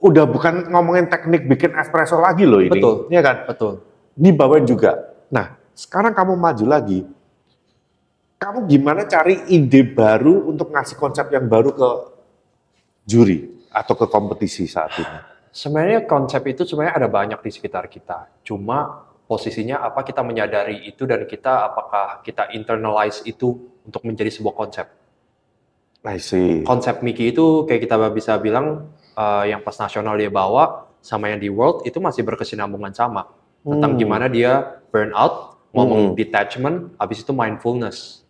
udah bukan ngomongin teknik bikin espresso lagi loh ini. Betul. Ya kan? Betul. Dibawain juga. Nah, sekarang kamu maju lagi. Kamu gimana cari ide baru untuk ngasih konsep yang baru ke juri atau ke kompetisi saat ini? Sebenarnya konsep itu sebenarnya ada banyak di sekitar kita. Cuma posisinya apa kita menyadari itu dan apakah kita internalize itu untuk menjadi sebuah konsep. I see. Konsep Miki itu kayak kita bisa bilang yang pas nasional dia bawa sama yang di world itu masih berkesinambungan sama. Tentang gimana dia burnout, ngomong detachment, habis itu mindfulness.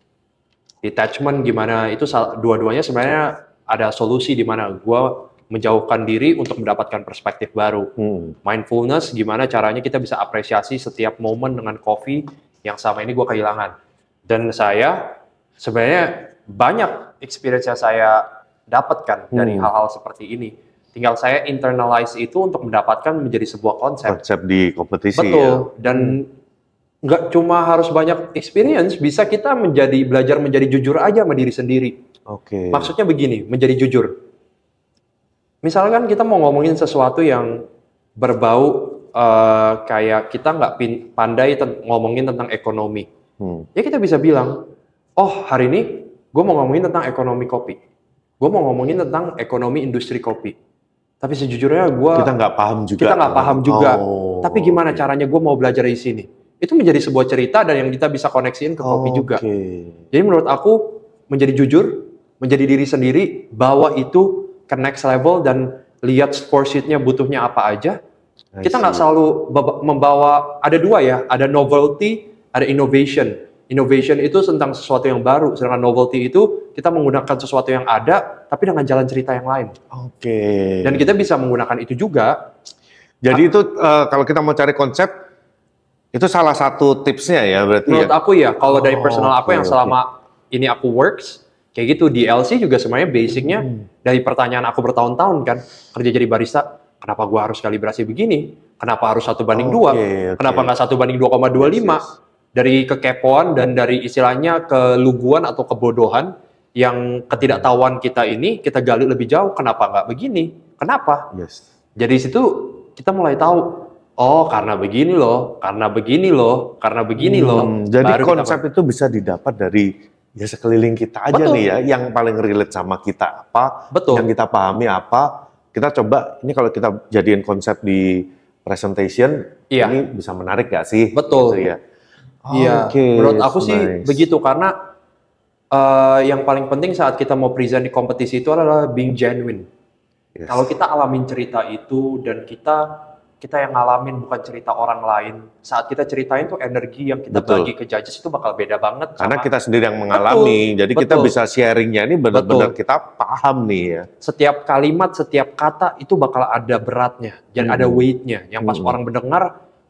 Detachment gimana itu dua-duanya sebenarnya ada solusi di mana gue menjauhkan diri untuk mendapatkan perspektif baru. Mindfulness gimana caranya kita bisa apresiasi setiap momen dengan kopi yang sama ini gue kehilangan. Dan saya sebenarnya banyak experience yang saya dapatkan dari hal-hal seperti ini. Tinggal saya internalize itu untuk mendapatkan menjadi sebuah konsep. Konsep di kompetisi. Betul. Dan nggak cuma harus banyak experience, bisa kita belajar menjadi jujur aja sama diri sendiri. Oke. Maksudnya begini, menjadi jujur. Misalkan kita mau ngomongin sesuatu yang berbau kayak kita nggak pandai ngomongin tentang ekonomi. Ya kita bisa bilang, oh hari ini gue mau ngomongin tentang ekonomi kopi. Gue mau ngomongin tentang ekonomi industri kopi. Tapi sejujurnya kita nggak paham juga. Kita nggak paham juga. Tapi gimana caranya gue mau belajar di sini? Itu menjadi sebuah cerita dan yang kita bisa koneksiin ke kopi juga. Jadi menurut aku menjadi jujur, menjadi diri sendiri, bawa itu ke next level dan lihat score sheet-nya butuhnya apa aja. Kita nggak selalu membawa, ada dua ya, ada novelty, ada innovation. Innovation itu tentang sesuatu yang baru, sedangkan novelty itu kita menggunakan sesuatu yang ada, tapi dengan jalan cerita yang lain. Dan kita bisa menggunakan itu juga. Jadi itu kalau kita mau cari konsep, itu salah satu tipsnya ya berarti. Menurut aku ya, kalau dari personal aku yang selama ini aku works, kayak gitu di LC juga sebenarnya basicnya dari pertanyaan aku bertahun-tahun kan, kerja jadi barista, kenapa gua harus kalibrasi begini? Kenapa harus 1:2? Kenapa nggak 1:2,25? Dari kekepoan dan dari istilahnya keluguan atau kebodohan yang ketidaktahuan kita ini, kita gali lebih jauh, kenapa nggak begini? Kenapa? Jadi situ kita mulai tahu, oh karena begini loh, karena begini loh, karena begini loh. Jadi konsep itu bisa didapat dari ya sekeliling kita aja nih ya, yang paling relate sama kita apa, yang kita pahami apa, kita coba ini kalau kita jadiin konsep di presentation, ini bisa menarik gak sih? Betul. Gitu ya. Iya, menurut aku sih begitu karena yang paling penting saat kita mau present di kompetisi itu adalah being genuine. Kalau kita alamin cerita itu dan kita yang ngalamin bukan cerita orang lain. Saat kita ceritain tuh energi yang kita bagi ke judges itu bakal beda banget. Karena kita sendiri yang mengalami, jadi kita bisa sharingnya ini benar-benar kita paham nih ya. Setiap kalimat, setiap kata itu bakal ada beratnya dan ada weight-nya. Yang pas orang mendengar,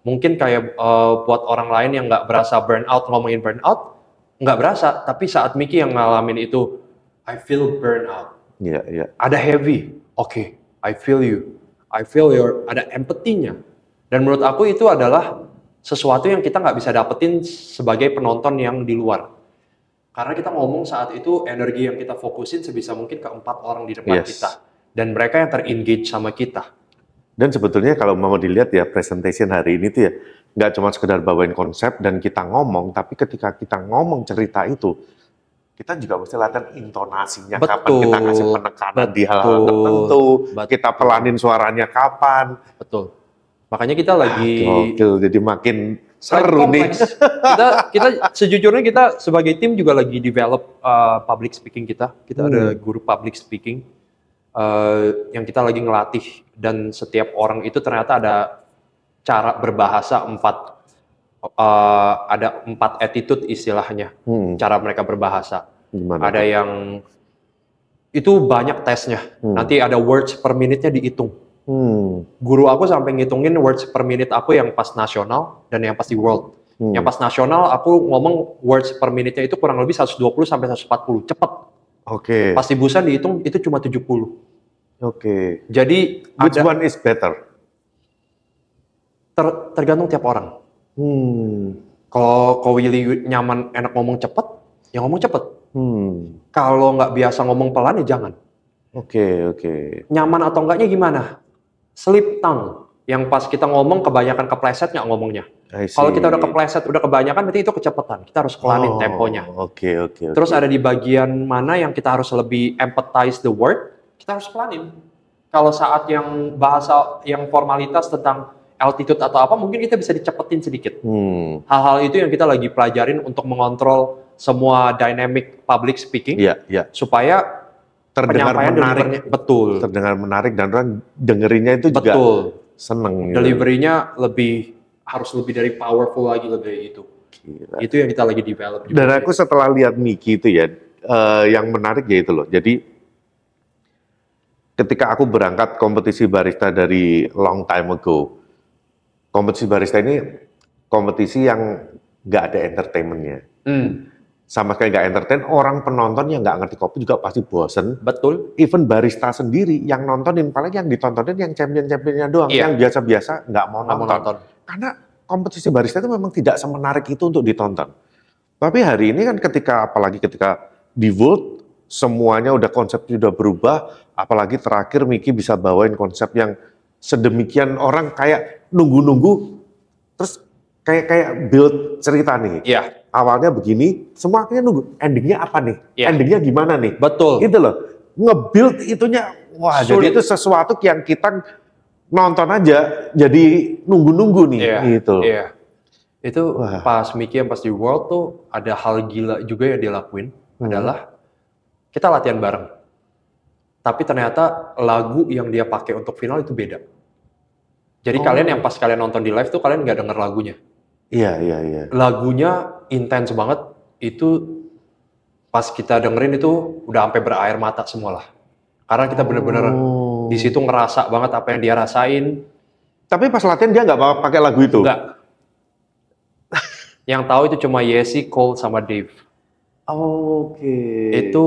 mungkin kayak buat orang lain yang nggak berasa burnout, ngomongin burnout, nggak berasa. Tapi saat Miki yang ngalamin itu, I feel burnout. Iya, iya. Ada heavy, oke, I feel you. I feel ada empathy-nya. Dan menurut aku itu adalah sesuatu yang kita nggak bisa dapetin sebagai penonton yang di luar. Karena kita ngomong saat itu energi yang kita fokusin sebisa mungkin ke 4 orang di depan kita. Dan mereka yang ter-engage sama kita. Dan sebetulnya kalau mau dilihat ya presentation hari ini tuh ya nggak cuma sekedar bawain konsep dan kita ngomong, tapi ketika kita ngomong cerita itu, kita juga mesti latihan intonasinya, kapan kita kasih penekanan di hal-hal tertentu, kita pelanin suaranya kapan. Betul. Makanya kita lagi... jadi makin seru nih. Kita sejujurnya kita sebagai tim juga lagi develop public speaking kita. Kita ada guru public speaking yang kita lagi ngelatih. Dan setiap orang itu ternyata ada cara berbahasa 4 attitude istilahnya, cara mereka berbahasa. Gimana? Ada yang itu banyak tesnya. Nanti ada words per minute-nya dihitung. Guru aku sampai ngitungin words per minute aku yang pas nasional dan yang pas di world. Yang pas nasional aku ngomong words per minute-nya itu kurang lebih 120 sampai 140, cepet. Oke. Pas di Busan dihitung itu cuma 70. Oke. Jadi which one is better? Tergantung tiap orang. Kalau Willy nyaman enak ngomong cepet, ya ngomong cepet. Kalau nggak biasa ngomong pelan ya jangan. Oke. Nyaman atau enggaknya gimana? Slip tongue. Yang pas kita ngomong kebanyakan kepleset nggak ngomongnya. Kalau kita udah kepleset, udah kebanyakan berarti itu kecepatan. Kita harus pelanin temponya. Oke. Terus ada di bagian mana yang kita harus lebih empathize the word, kita harus pelanin. Kalau saat yang bahasa yang formalitas tentang altitude atau apa, mungkin kita bisa dicepetin sedikit. Hal-hal itu yang kita lagi pelajarin untuk mengontrol semua dynamic public speaking, supaya terdengar menarik. Betul. Terdengar menarik dan orang dengerinnya itu juga seneng. Delivery-nya harus lebih dari powerful lagi, lebih dari itu. Gila. Itu yang kita lagi develop juga. Dan aku setelah lihat Miki itu ya, yang menarik ya itu loh. Jadi ketika aku berangkat kompetisi barista dari long time ago, kompetisi barista ini kompetisi yang nggak ada entertainment-nya. Sama sekali nggak entertain, orang penonton yang nggak ngerti kopi juga pasti bosen. Betul. Even barista sendiri yang nontonin, paling yang ditontonin yang champion-championnya doang, yang biasa-biasa nggak mau nonton. Karena kompetisi barista itu memang tidak semenarik itu untuk ditonton. Tapi hari ini kan apalagi ketika di World, semuanya udah konsepnya udah berubah, apalagi terakhir Miki bisa bawain konsep yang sedemikian orang kayak nunggu-nunggu, terus kayak build cerita nih. Awalnya begini, semua akhirnya nunggu endingnya apa nih? Endingnya gimana nih? Betul. Gitu loh. Nge-build itunya, wah sulit. Jadi itu sesuatu yang kita nonton aja jadi nunggu-nunggu nih. Gitu. Itu pas Miki yang pas di World tuh ada hal gila juga yang dia lakuin. Adalah kita latihan bareng. Tapi ternyata lagu yang dia pakai untuk final itu beda. Jadi kalian yang pas kalian nonton di live tuh kalian nggak denger lagunya. Iya. Lagunya intens banget, itu pas kita dengerin itu udah sampai berair mata semua lah. Karena kita bener-bener di situ ngerasa banget apa yang dia rasain. Tapi pas latihan dia nggak pakai lagu itu? Enggak. Yang tahu itu cuma Yesi, Cole, sama Dave. Itu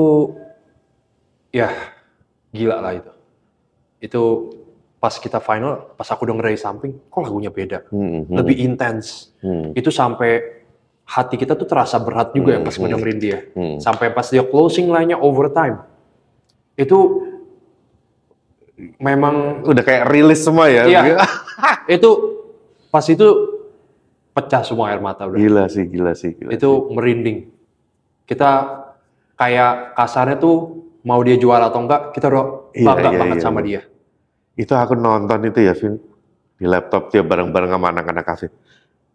ya gila lah itu. Itu pas kita final, pas aku denger dari samping, kok lagunya beda, lebih intens. Itu sampai hati kita tuh terasa berat juga ya pas ngedengerin dia. Sampai pas dia closing line-nya overtime, itu memang udah kayak rilis semua ya. Iya. Itu pas itu pecah semua air mata udah. Gila sih. Itu merinding. Kita kayak kasarnya tuh mau dia juara atau enggak, kita udah bangga banget sama dia. Itu aku nonton itu ya, Vin, di laptop dia bareng-bareng sama anak-anak kafe.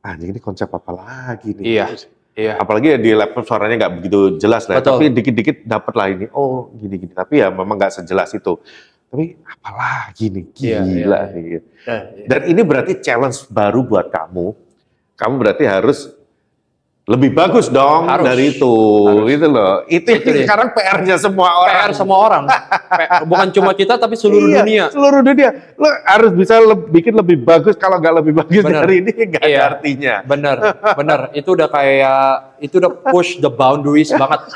Ini konsep apa lagi nih? Iya. Apalagi ya di laptop suaranya nggak begitu jelas lah. Tapi dikit-dikit dapat lah ini. Oh gini. Tapi ya memang nggak sejelas itu. Tapi apalagi nih, gila nih. Dan ini berarti challenge baru buat kamu. Kamu berarti harus lebih bagus dong dari itu, gitu loh. Itu sekarang PR-nya semua orang. PR semua orang, bukan cuma kita tapi seluruh dunia. Seluruh dunia, lo harus bisa bikin lebih bagus. Kalau nggak lebih bagus dari ini, nggak ada artinya. Bener. Itu udah push the boundaries banget.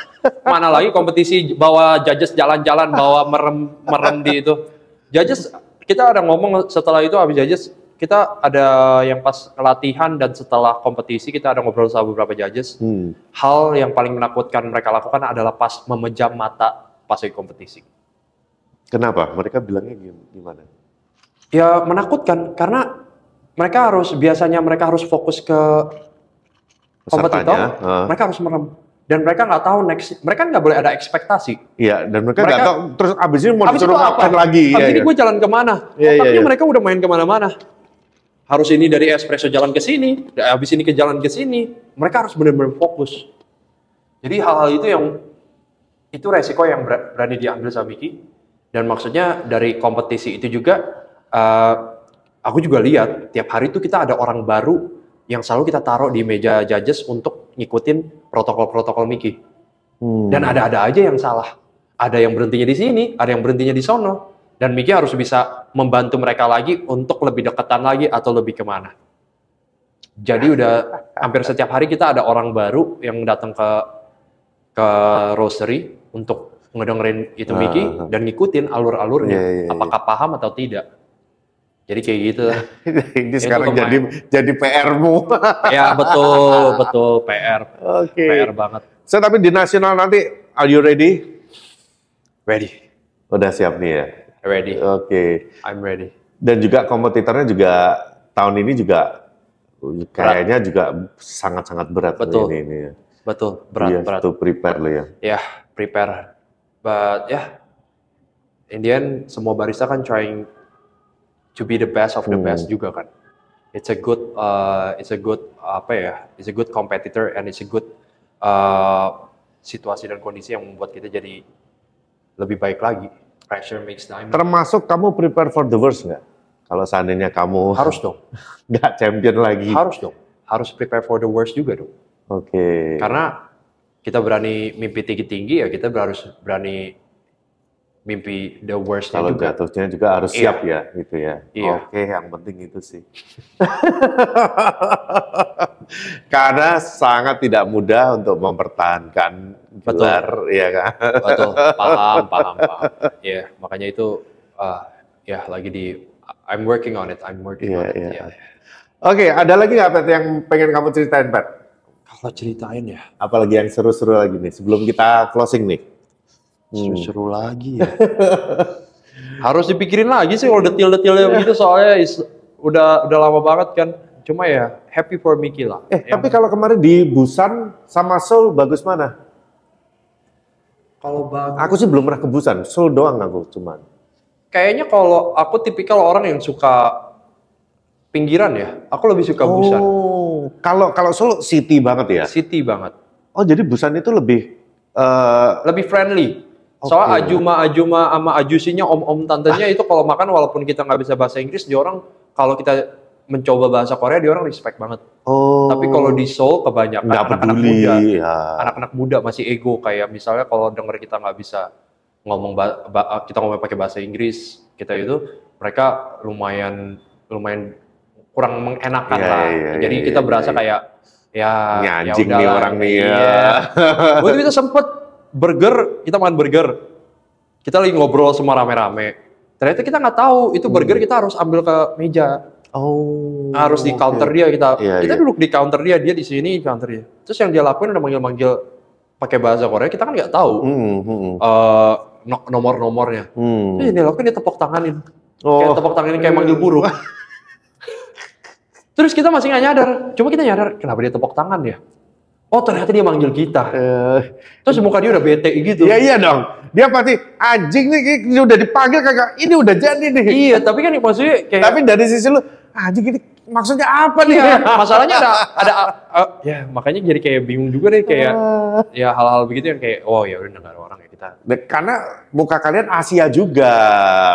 Mana lagi kompetisi bawa judges jalan-jalan, bawa merem di itu. Judges, kita ada ngomong setelah itu habis judges. Kita ada yang pas latihan dan setelah kompetisi kita ada ngobrol sama beberapa judges. Hal yang paling menakutkan mereka lakukan adalah pas memejam mata pas lagi kompetisi. Kenapa? Mereka bilangnya gimana? Ya menakutkan karena biasanya mereka harus fokus ke kompetitor, mereka harus merem. Dan mereka nggak tahu mereka nggak boleh ada ekspektasi. Iya, dan mereka nggak tahu terus abis ini mau disuruh ngapain lagi. Abis ini gue jalan kemana? Otaknya mereka udah main kemana-mana. Harus ini dari espresso jalan ke sini, habis ini ke jalan ke sini. Mereka harus benar-benar fokus. Jadi hal-hal itu resiko yang berani diambil sama Miki. Dan maksudnya dari kompetisi itu juga, aku juga lihat tiap hari itu kita ada orang baru yang selalu kita taruh di meja judges untuk ngikutin protokol-protokol Miki. Dan ada-ada aja yang salah. Ada yang berhentinya di sini, ada yang berhentinya di sono. Dan Miki harus bisa membantu mereka lagi untuk lebih dekatan lagi atau lebih kemana. Jadi udah hampir setiap hari kita ada orang baru yang datang ke roastery untuk ngedengerin itu Miki dan ngikutin alur-alurnya. Apakah paham atau tidak. Jadi kayak gitu. Ini sekarang jadi PR-mu. Ya betul PR. PR banget. So tapi di nasional nanti, are you ready? Ready. Udah siap nih ya? Ready. I'm ready. Dan juga kompetitornya juga tahun ini juga kayaknya juga sangat-sangat berat. Betul. Ini ya. Betul, berat. To prepare lo ya. Ya, prepare. But in the end semua barista kan trying to be the best of the best juga kan. It's a good competitor and it's a good situasi dan kondisi yang membuat kita jadi lebih baik lagi. Pressure makes diamond. Termasuk kamu prepare for the worst nggak? Kalau seandainya kamu harus dong, nggak champion lagi. Harus dong, harus prepare for the worst juga dong. Karena kita berani mimpi tinggi-tinggi ya kita harus berani mimpi the worst-nya juga. Kalau jatuhnya juga harus siap ya, gitu ya. Iya. Yang penting itu sih. Karena sangat tidak mudah untuk mempertahankan gelar, ya kan? Betul, paham. Ya, makanya itu I'm working on it. Oke, ada lagi nggak Pat yang pengen kamu ceritain, Pat? Kalau ceritain ya. Apalagi yang seru-seru lagi nih sebelum kita closing nih. Seru lagi ya. Harus dipikirin lagi sih kalau detail-detailnya begitu soalnya udah lama banget kan. Cuma ya happy for Miki lah. Tapi kalau kemarin di Busan sama Seoul bagus mana? Kalau bagus. Aku sih belum pernah ke Busan, Seoul doang aku cuman. Kayaknya kalau aku tipikal orang yang suka pinggiran ya. Aku lebih suka Busan. Kalau Seoul city banget ya? City banget. Oh jadi Busan itu lebih friendly. Soalnya Ajuma sama Ajusinya om-om tantenya itu kalau makan walaupun kita nggak bisa bahasa Inggris, dia orang kalau kita mencoba bahasa Korea dia orang respect banget. Tapi kalau di Seoul kebanyakan anak-anak muda, anak-anak muda masih ego kayak misalnya kalau denger kita nggak bisa ngomong kita ngomong pakai bahasa Inggris, kita itu mereka lumayan kurang mengenakan lah. Jadi kita berasa kayak ya anjing nih orang nih ya. Waktu itu sempet kita makan burger. Kita lagi ngobrol sama rame-rame. Ternyata kita nggak tahu itu burger kita harus ambil ke meja. Harus di counter dia kita duduk di counter dia di sini counter dia. Terus yang dia lakuin udah manggil-manggil pakai bahasa Korea, kita kan nggak tahu nomor-nomornya. Terus yang dia lakuin dia tepuk tanganin. Kayak tepuk tanganin kayak manggil burung. Terus kita masih nggak nyadar. Cuma kita nyadar kenapa dia tepuk tangan ya. Oh ternyata dia manggil kita. Terus muka dia udah bete gitu. Iya dong. Dia pasti anjing nih udah dipanggil kagak. Ini udah jadi nih. Iya tapi kan maksudnya kayak. Tapi dari sisi lu anjing ini maksudnya apa nih? Masalahnya ada ya makanya jadi kayak bingung juga deh kayak ya hal-hal begitu yang kayak ya udah nggak ada orang ya kita Karena muka kalian Asia juga,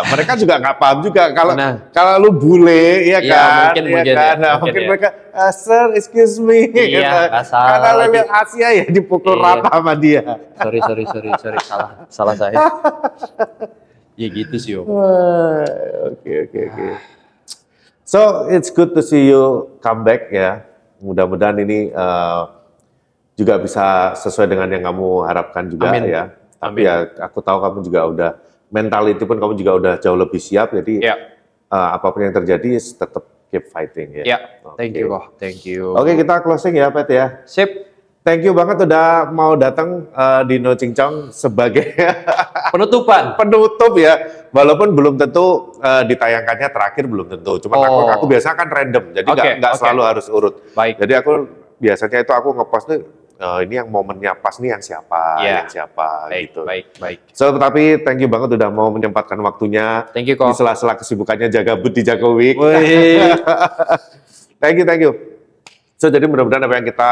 mereka juga nggak paham juga kalau Nah. kalau lu bule, ya Iya, kan? mungkin Ya kan? Nah, mungkin ya. mereka, sir, excuse me. Iya, gitu. nggak salah Karena lagi. lihat Asia ya dipukul Iya. rata sama dia. Sorry, salah saya. Ya gitu sih, Om. Oke. So it's good to see you come back ya. Mudah-mudahan ini juga bisa sesuai dengan yang kamu harapkan juga. Amin. Ya. Tapi Amin. ya aku tahu kamu juga udah mentality pun kamu juga udah jauh lebih siap. Jadi Ya. apapun yang terjadi tetap keep fighting ya. Ya, thank you kok, thank you. Oke, kita closing ya, Pet ya. Sip. Thank you banget udah mau datang di No Cincong sebagai Penutupan. penutup ya. Walaupun belum tentu ditayangkannya terakhir belum tentu. Cuman aku biasa kan random, jadi nggak selalu harus urut. Baik. Jadi aku biasanya itu aku ngepost nih ini yang momennya pas nih yang siapa, yang siapa gitu. Baik. So, tapi thank you banget udah mau menyempatkan waktunya. Thank you Di kok. sela-sela kesibukannya jaga but di Jago Week. Wih. Thank you. So, jadi mudah-mudahan apa yang kita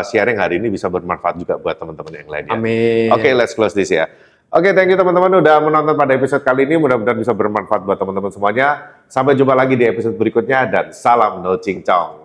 sharing hari ini bisa bermanfaat juga buat teman-teman yang lainnya. Amin. Oke, let's close this ya. Oke, thank you teman-teman udah menonton pada episode kali ini. Mudah-mudahan bisa bermanfaat buat teman-teman semuanya. Sampai jumpa lagi di episode berikutnya dan salam No Cincong.